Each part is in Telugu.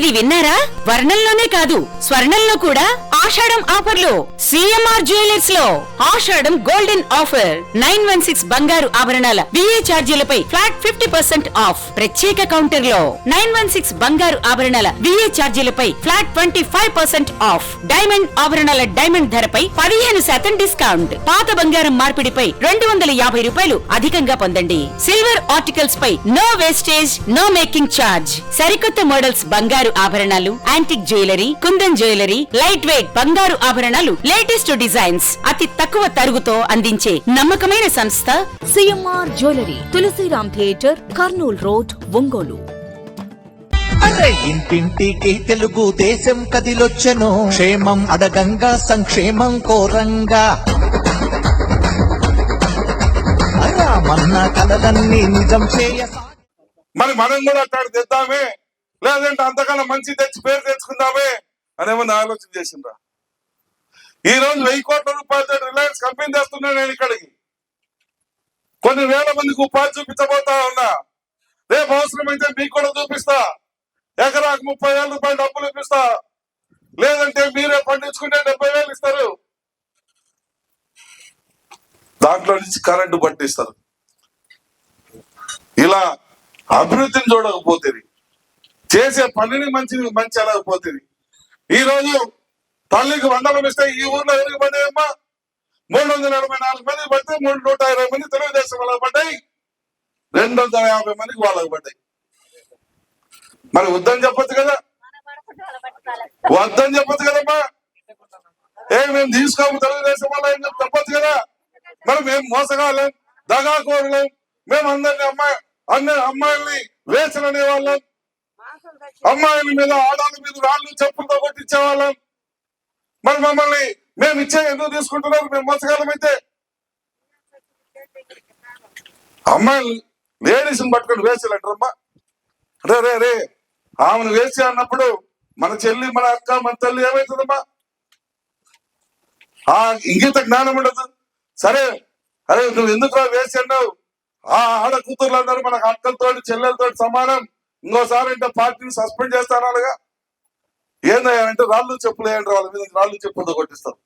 ఇది విన్నారా? వర్ణంలోనే కాదు స్వర్ణంలో కూడా ఆషాఢం ఆఫర్లు సిఎంఆర్ జ్యువెలర్స్ లో ఆషాఢం గోల్డెన్ ఆఫర్ 916 బంగారు ఆభరణాల బిఏ ఛార్జీలపై ఫ్లాట్ 50% ఆఫ్. ప్రత్యేక కౌంటర్ లో 916 బంగారు ఆభరణాల బిఏ ఛార్జీలపై ఫ్లాట్ 25% ఆఫ్. డైమండ్ ఆభరణాల డైమండ్ ధరపై 15% డిస్కౌంట్. పాత బంగారం మార్పిడిపై 250 రూపాయలు అధికంగా పొందండి. సిల్వర్ ఆర్టికల్స్ పై no wastage, no making charge. సరికొత్త మోడల్స్ బంగారు ఆభరణాలు, antique jewellery, kundan jewellery, light weight బంగారు ఆభరణాలు, లేటెస్ట్ డిజైన్స్ అతి తక్కువ తరుగుతో అందించే నమ్మకమైన సంస్థ CMR jewellery, Tulsiram theatre, Kurnool road, Ongole. ఇంటింటికి తెలుగు దేశం కదిలొచ్చెను, క్షేమం అడగంగా సంక్షేమం కోరంగా, మన్నా కలలన్నీ నిజం చేయ. మరి మనం కూడా అట్టాడు తెద్దామే, లేదంటే అంతకన్నా మంచి తెచ్చి పేరు తెచ్చుకుందామే అనేమన్నా ఆలోచన చేసిండ్రా? ఈ రోజు 1000 కోట్ల రూపాయలతో రిలయన్స్ కంపెనీ తెస్తున్నా నేను ఇక్కడికి. కొన్ని వేల మందికి ఉపాధి చూపించబోతా ఉన్నా. రేపు అవసరమైతే మీకు కూడా చూపిస్తా. ఎకరాకు 30,000 రూపాయలు డబ్బులు ఇప్పిస్తా. లేదంటే మీరే పండించుకుంటే 70,000 ఇస్తారు. దాంట్లో నుంచి కరెంటు పట్టిస్తారు. ఇలా అభివృద్ధిని చూడకపోతే, చేసే పనిని మంచి అనకపోతుంది. ఈ రోజు తల్లికి వందనం ఇస్తే ఈ ఊర్లో ఎవరికి పడ్డాయమ్మా? 384 మంది పడితే 120 మంది తెలుగుదేశం వాళ్ళకి పడ్డాయి, 250 మందికి వాళ్ళకి పడ్డాయి. మరి వద్దని చెప్పొచ్చు కదా, వద్దని చెప్పొచ్చు కదమ్మా. మేము తీసుకోము తెలుగుదేశం వాళ్ళ చెప్పొచ్చు కదా. మరి మేము మోసగాళ్ళం, దగాకోరులం, మేము అందరినీ అమ్మాయిల్ని వేసననే వాళ్ళం, అమ్మాయిల మీద ఆడాల మీద రాళ్ళు చెప్పులతో కొట్టించే వాళ్ళం. మరి మమ్మల్ని మేము ఇచ్చే ఎందుకు తీసుకుంటున్నారు? మేము మోసగాళ్ళం అయితే అమ్మాయిలు లేడీస్ని పట్టుకొని వేసేయాలంటారమ్మా. రే ఆమెను వేసి అన్నప్పుడు మన చెల్లి, మన అక్క, మన తల్లి ఏమవుతుందమ్మా? ఆ ఇంగిత జ్ఞానం ఉండదు. సరే, అరే నువ్వు ఎందుకు వేసి అన్నావు? ఆ ఆడ కూతుర్లు అన్నారు మనకు అక్కలతో చెల్లెలతో సమానం, ఇంకోసారి అంటే పార్టీని సస్పెండ్ చేస్తానగా. ఏందంటే రాళ్ళు చెప్పులు వేయండి, వాళ్ళ మీద రాళ్ళు చెప్పులతో కొట్టిస్తారు.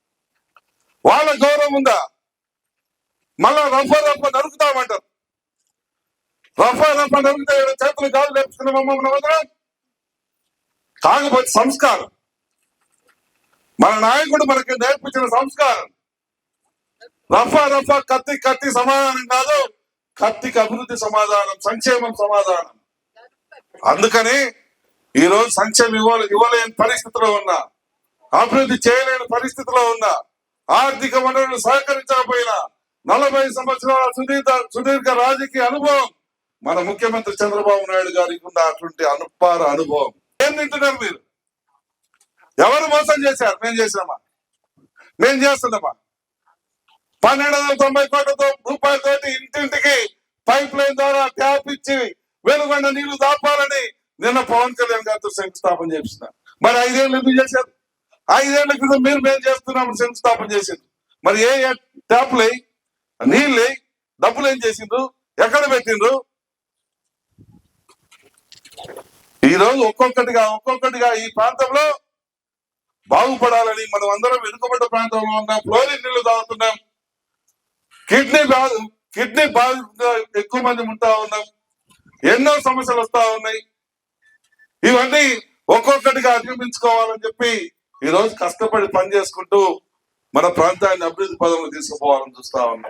వాళ్ళ గౌరవం ఉందా? మళ్ళా రఫా నరుకుతామంటారు. రఫా నరికితే చేతులు గాలు లేపుకున్నామమ్మ మనం. కాకపోతే సంస్కారం, మన నాయకుడు మనకి నేర్పించిన సంస్కారం. రఫా కత్తి సమాధానం కాదు, కత్తికి అభివృద్ధి సమాధానం, సంక్షేమం సమాధానం. అందుకని ఈ రోజు సంక్షేమం ఇవ్వలేని పరిస్థితిలో ఉన్నా, అభివృద్ధి చేయలేని పరిస్థితిలో ఉన్నా, ఆర్థిక వనరులు సహకరించకపోయినా 40 సంవత్సరాల సుదీర్ఘ రాజకీయ అనుభవం మన ముఖ్యమంత్రి చంద్రబాబు నాయుడు గారికి ఉన్న అటువంటి అపార అనుభవం. ఏం తింటున్నారు మీరు? ఎవరు మోసం చేశారు? మేము చేసినామా? మేము చేస్తున్నామా? 1290 కోట్ల రూపాయలతోటి ఇంటింటికి పైప్ లైన్ ద్వారా ట్యాప్ ఇచ్చి వెలుగొండ నీళ్లు దాపాలని నిన్న పవన్ కళ్యాణ్ గారితో శంకుస్థాపన చేసిన. మరి 5 ఏళ్ళు ఎందుకు చేశారు? 5 ఏళ్ల క్రితం మేము చేస్తున్నాము శంకుస్థాపన చేసిండ్రు. మరి ఏ ట్యాప్లు నీళ్ళు డబ్బులు ఏం చేసిండ్రు? ఎక్కడ పెట్టిండ్రు? ఈ రోజు ఒక్కొక్కటిగా ఈ ప్రాంతంలో బాగుపడాలని మనం అందరం వెనుకబడ్డ ప్రాంతంలో ఉన్నాం. ఫ్లోరిన్ నీళ్లు తాగుతున్నాం. కిడ్నీ బాగా ఎక్కువ మంది ఉంటా ఉన్నాం. ఎన్నో సమస్యలు వస్తా ఉన్నాయి. ఇవన్నీ ఒక్కొక్కటిగా అధిగమించుకోవాలని చెప్పి ఈ రోజు కష్టపడి పని చేసుకుంటూ మన ప్రాంతాన్ని అభివృద్ధి పదంలో తీసుకుపోవాలని చూస్తా ఉన్నాం.